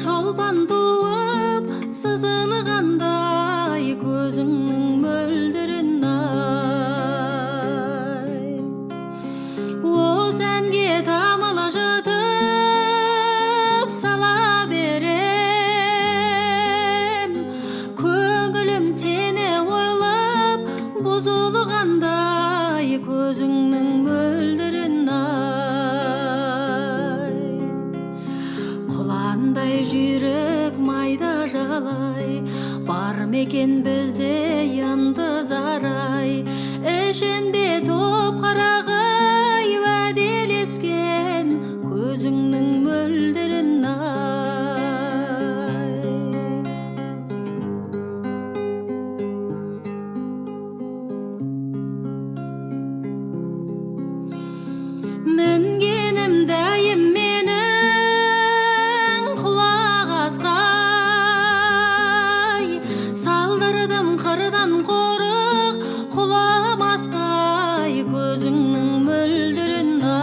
шолпан туып сызылғандай көзіңнің мөлдірін ай. Ол сәнге тамылы жытып сала берем, көңілім сені ойлап бұзылғандай көзіңнің мөлдірін ай. Құландай жүйрік майда жалай, бар мекен бізде яндыз арай, ішінде топ қарағай уәделескен көзіңнің мөлдірін ай. Мінгенім дәйім менің құлақ асқай, салдырдым қырдан қорық құламасқай көзіңнің мөлдірін ай.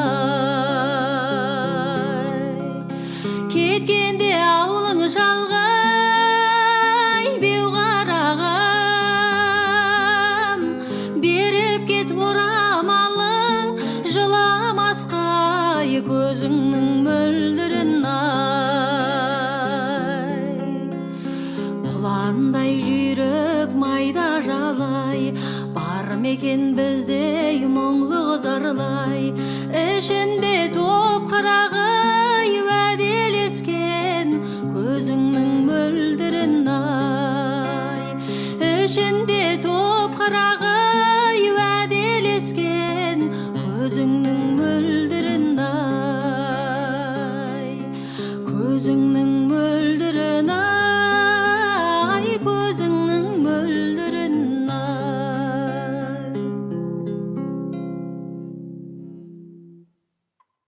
Кеткенде ауылың шалғай беу қарағым, беріп кетіп орамалың жыламасқай көзіңнің мөлдірін ай. Құландай жүйрік майда жалай, бар мекен бізде мұңлы зарлай, ішінде топ қарағай уәделескен көзіңнің мөлдірін ай. Ішінде топ қарағай уәделескен көзіңнің мөлдірін ай. Көзіңнің